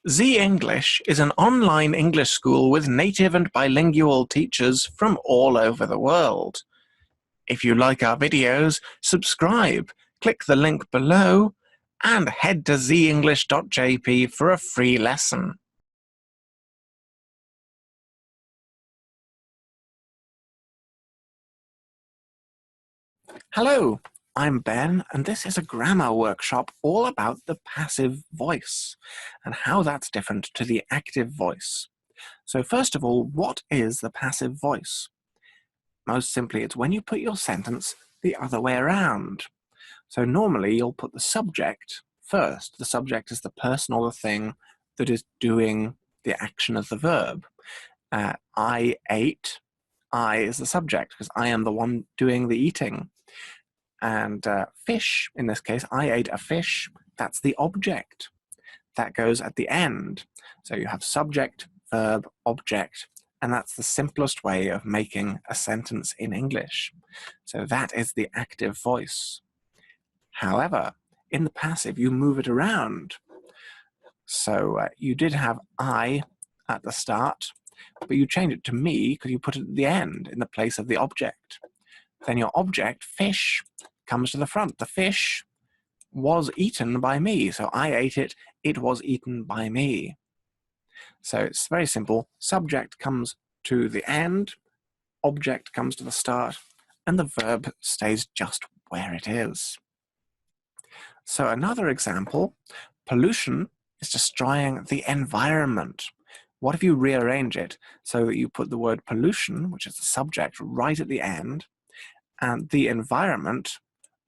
ZEnglish is an online English school with native and bilingual teachers from all over the world. If you like our videos, subscribe, click the link below, and head to zenglish.jp for a free lesson. Hello, I'm Ben, and this is a grammar workshop all about the passive voice and how that's different to the active voice. So first of all, what is the passive voice? Most simply, it's when you put your sentence the other way around. So normally you'll put the subject first. The subject is the person or the thing that is doing the action of the verb. I ate. I is the subject because I am the one doing the eating. And fish, in this case, I ate a fish, that's the object. That goes at the end. So you have subject, verb, object, and that's the simplest way of making a sentence in English. So that is the active voice. However, in the passive, you move it around. So you did have I at the start, but you change it to me because you put it at the end in the place of the object. Then your object, fish, comes to the front. The fish was eaten by me. So I ate it, it was eaten by me. So it's very simple. Subject comes to the end, object comes to the start, and the verb stays just where it is. So another example, pollution is destroying the environment. What if you rearrange it so that you put the word pollution, which is the subject, right at the end, and the environment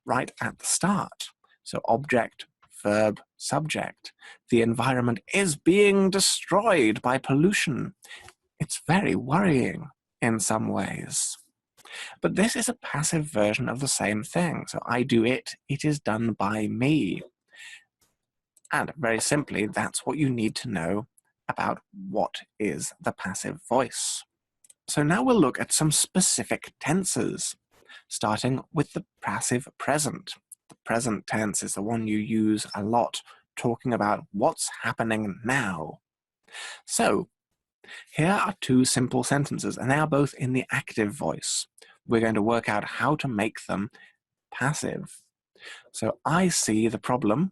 right at the start? So object, verb, subject. The environment is being destroyed by pollution. It's very worrying in some ways. But this is a passive version of the same thing. So I do it, it is done by me. And very simply, that's what you need to know about what is the passive voice. So now we'll look at some specific tenses, starting with the passive present. The present tense is the one you use a lot, talking about what's happening now. So here are two simple sentences, and they are both in the active voice. We're going to work out how to make them passive. So I see the problem,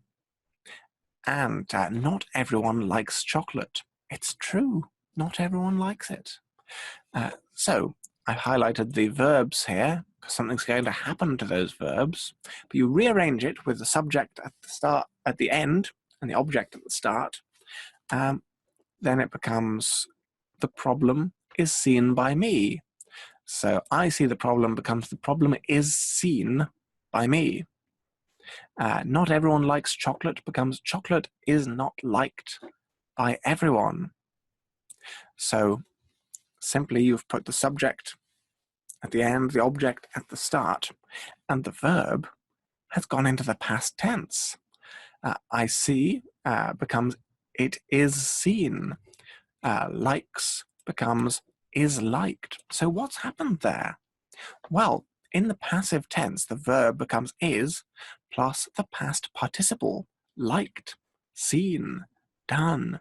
and not everyone likes chocolate. It's true, not everyone likes it. So I've highlighted the verbs here, because something's going to happen to those verbs, but you rearrange it with the subject at the start, at the end, and the object at the start. Then it becomes the problem is seen by me. So I see the problem becomes the problem is seen by me. Not everyone likes chocolate becomes chocolate is not liked by everyone. So simply you've put the subject at the end, the object at the start, and the verb has gone into the past tense. I see becomes it is seen. Likes becomes is liked. So what's happened there? Well, in the passive tense, the verb becomes is plus the past participle, liked, seen, done.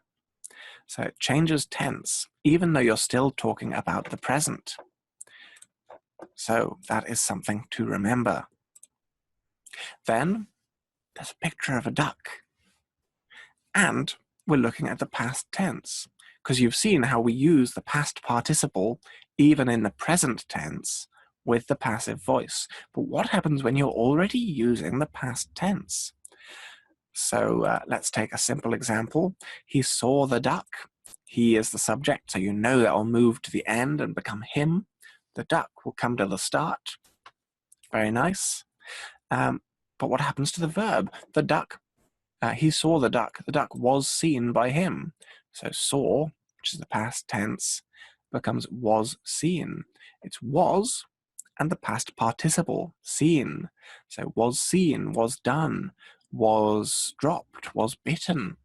So it changes tense, even though you're still talking about the present. So that is something to remember. Then there's a picture of a duck. And we're looking at the past tense, because you've seen how we use the past participle even in the present tense with the passive voice. But what happens when you're already using the past tense? So let's take a simple example. He saw the duck. He is the subject, so you know that will move to the end and become him. The duck will come to the start. Very nice. But what happens to the verb? The duck, he saw the duck. The duck was seen by him. So saw, which is the past tense, becomes was seen. It's was and the past participle, seen. So was seen, was done, was dropped, was bitten.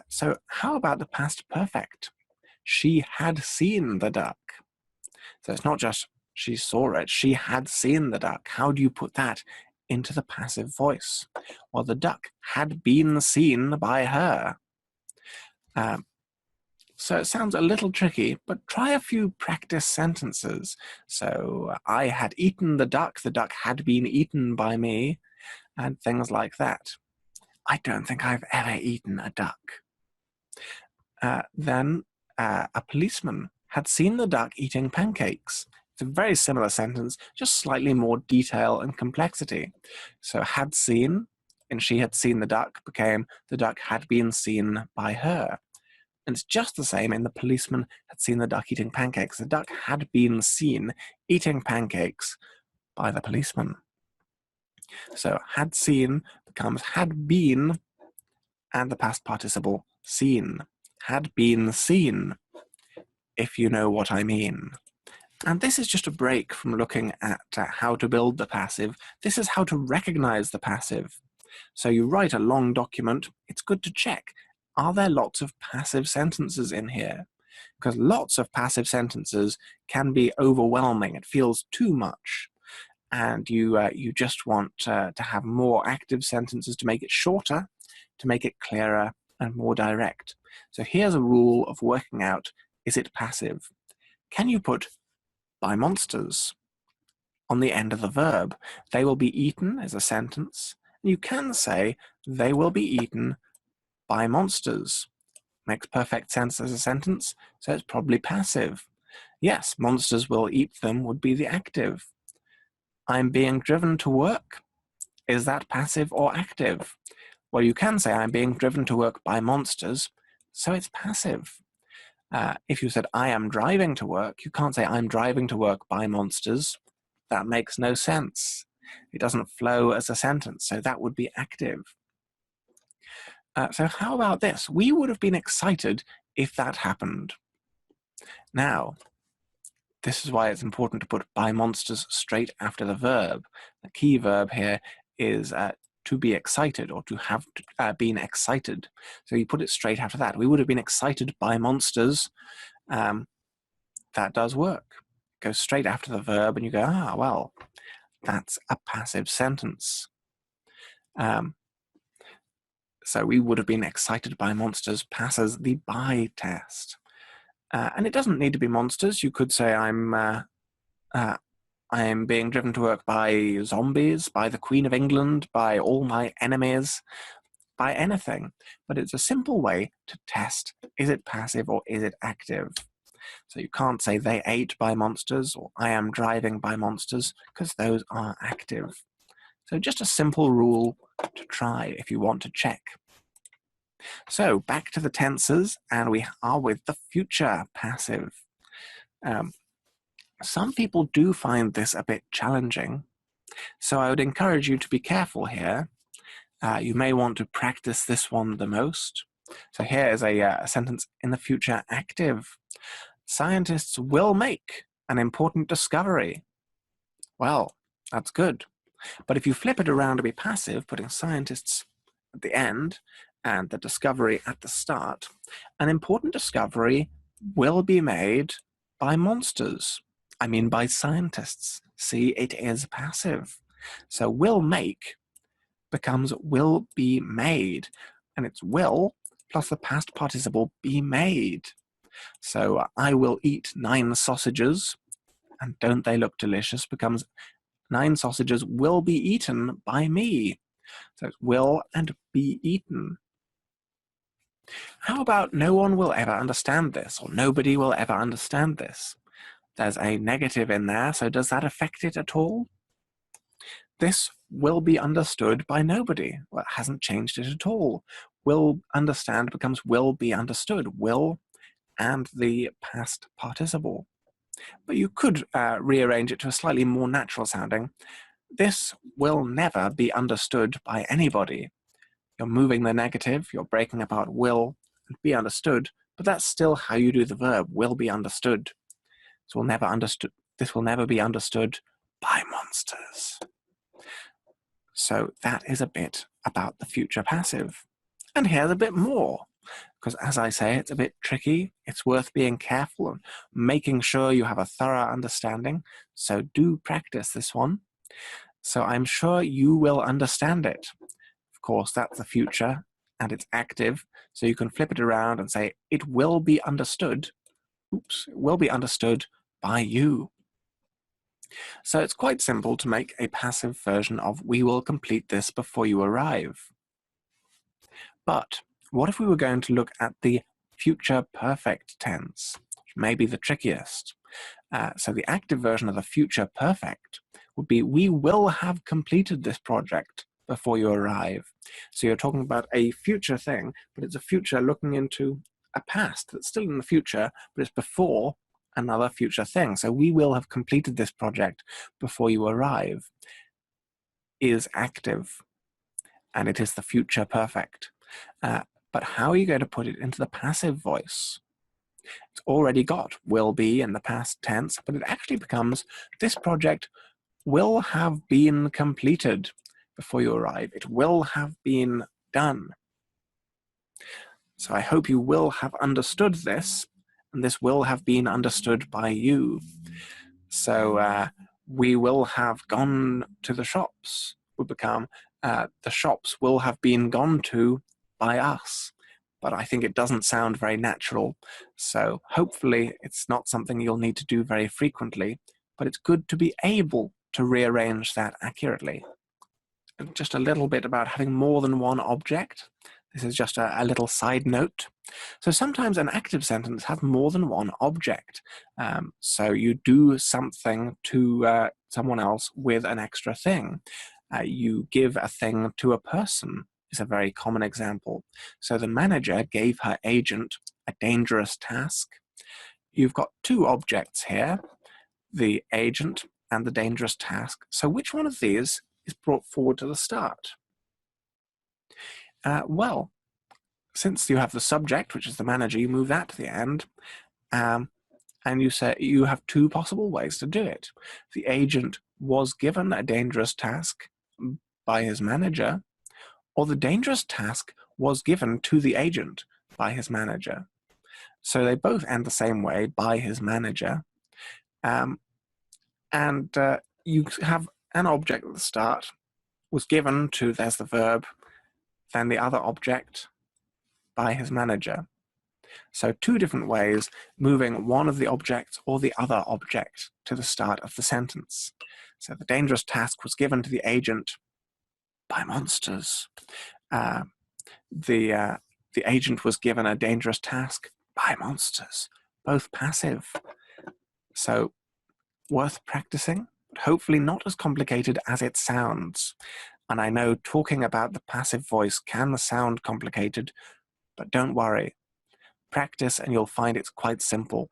So how about the past perfect? She had seen the duck. So it's not just she saw it, she had seen the duck. How do you put that into the passive voice? Well, the duck had been seen by her. So it sounds a little tricky, but try a few practice sentences. So I had eaten the duck had been eaten by me, and things like that. I don't think I've ever eaten a duck. Then a policeman had seen the duck eating pancakes. It's a very similar sentence, just slightly more detail and complexity. So had seen, and she had seen the duck, became the duck had been seen by her. And it's just the same in the policeman had seen the duck eating pancakes. The duck had been seen eating pancakes by the policeman. So had seen becomes had been, and the past participle seen. Had been seen, if you know what I mean. And this is just a break from looking at how to build the passive. This is how to recognize the passive. So you write a long document, it's good to check, are there lots of passive sentences in here? Because lots of passive sentences can be overwhelming. It feels too much. And you just want to have more active sentences to make it shorter, to make it clearer and more direct. So here's a rule of working out, is it passive? Can you put by monsters on the end of the verb? They will be eaten as a sentence. You can say they will be eaten by monsters. Makes perfect sense as a sentence, so it's probably passive. Yes, monsters will eat them would be the active. I'm being driven to work. Is that passive or active? Well, you can say I'm being driven to work by monsters, so it's passive. If you said I am driving to work, you can't say I'm driving to work by monsters. That makes no sense. It doesn't flow as a sentence, so that would be active. So how about this? We would have been excited if that happened. Now, this is why it's important to put by monsters straight after the verb. The key verb here is to be excited, or to have been excited. So you put it straight after that. We would have been excited by monsters. That does work. Go straight after the verb and you go, well, that's a passive sentence. So we would have been excited by monsters passes the by test. And it doesn't need to be monsters. You could say I'm being driven to work by zombies, by the Queen of England, by all my enemies, by anything. But it's a simple way to test, is it passive or is it active? So you can't say they ate by monsters or I am driving by monsters, because those are active. So just a simple rule to try if you want to check. So back to the tenses, and we are with the future passive. Some people do find this a bit challenging, so I would encourage you to be careful here. You may want to practice this one the most. So here is a sentence in the future active. Scientists will make an important discovery. Well, that's good. But if you flip it around to be passive, putting scientists at the end and the discovery at the start, an important discovery will be made by monsters. I mean by scientists. See, it is passive. So will make becomes will be made, and it's will plus the past participle be made. So I will eat 9 sausages, and don't they look delicious becomes 9 sausages will be eaten by me. So it's will and be eaten. How about no one will ever understand this, or nobody will ever understand this? There's a negative in there, so does that affect it at all? This will be understood by nobody. Well, it hasn't changed it at all. Will understand becomes will be understood. Will and the past participle. But you could rearrange it to a slightly more natural sounding. This will never be understood by anybody. You're moving the negative, you're breaking apart will and be understood, but that's still how you do the verb, will be understood. This will never be understood by monsters. So that is a bit about the future passive. And here's a bit more, because as I say, it's a bit tricky. It's worth being careful and making sure you have a thorough understanding. So do practice this one. So I'm sure you will understand it. Of course, that's the future. and it's active, so you can flip it around and say, it will be understood. Oops, it will be understood by you. So it's quite simple to make a passive version of we will complete this before you arrive. But what if we were going to look at the future perfect tense, which may be the trickiest? So the active version of the future perfect would be we will have completed this project before you arrive. So you're talking about a future thing, but it's a future looking into a past that's still in the future, but it's before another future thing. So we will have completed this project before you arrive is active, and it is the future perfect. But how are you going to put it into the passive voice? It's already got will be in the past tense, but it actually becomes this project will have been completed before you arrive. It will have been done. So I hope you will have understood this, and this will have been understood by you. So we will have gone to the shops would become the shops will have been gone to by us. But I think it doesn't sound very natural. So hopefully it's not something you'll need to do very frequently, but it's good to be able to rearrange that accurately. And just a little bit about having more than one object. This is just a little side note. So sometimes an active sentence has more than one object. So you do something to someone else with an extra thing. You give a thing to a person is a very common example. So the manager gave her agent a dangerous task. You've got two objects here, the agent and the dangerous task. So which one of these is brought forward to the start? Well, since you have the subject, which is the manager, you move that to the end, and you say you have two possible ways to do it. The agent was given a dangerous task by his manager, or the dangerous task was given to the agent by his manager. So they both end the same way, by his manager. You have an object at the start, was given to, there's the verb, then the other object by his manager. So two different ways, moving one of the objects or the other object to the start of the sentence. So the dangerous task was given to the agent by monsters. The agent was given a dangerous task by monsters, both passive. So worth practicing, but hopefully not as complicated as it sounds. And I know talking about the passive voice can sound complicated, but don't worry. Practice and you'll find it's quite simple.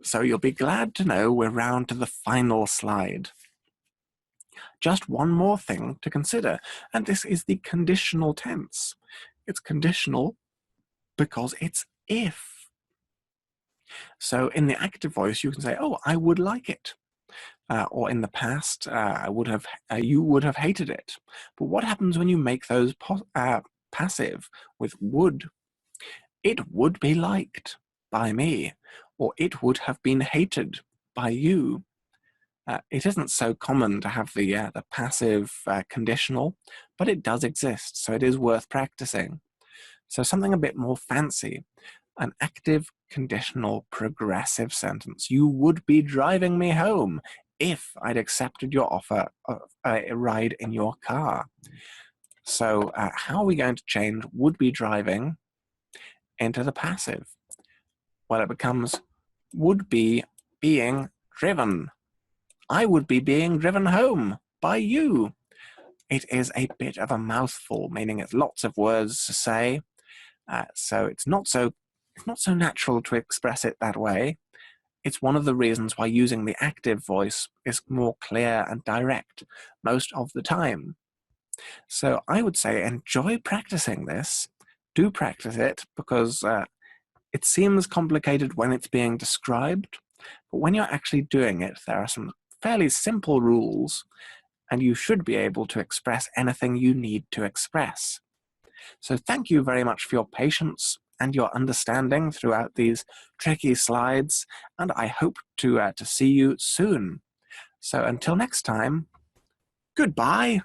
So you'll be glad to know we're round to the final slide. Just one more thing to consider, and this is the conditional tense. It's conditional because it's if. So in the active voice, you can say, oh, I would like it. Or in the past, you would have hated it. But what happens when you make those passive with would? It would be liked by me, or it would have been hated by you. It isn't so common to have the passive conditional, but it does exist, so it is worth practicing. So something a bit more fancy, an active conditional progressive sentence. You would be driving me home if I'd accepted your offer of a ride in your car. So how are we going to change would be driving into the passive? Well, it becomes would be being driven. I would be being driven home by you. It is a bit of a mouthful, meaning it's lots of words to say. So it's not so natural to express it that way. It's one of the reasons why using the active voice is more clear and direct most of the time. So I would say enjoy practicing this. Do practice it because it seems complicated when it's being described, but when you're actually doing it, there are some fairly simple rules, and you should be able to express anything you need to express. So thank you very much for your patience and your understanding throughout these tricky slides, and I hope to see you soon. So until next time, goodbye.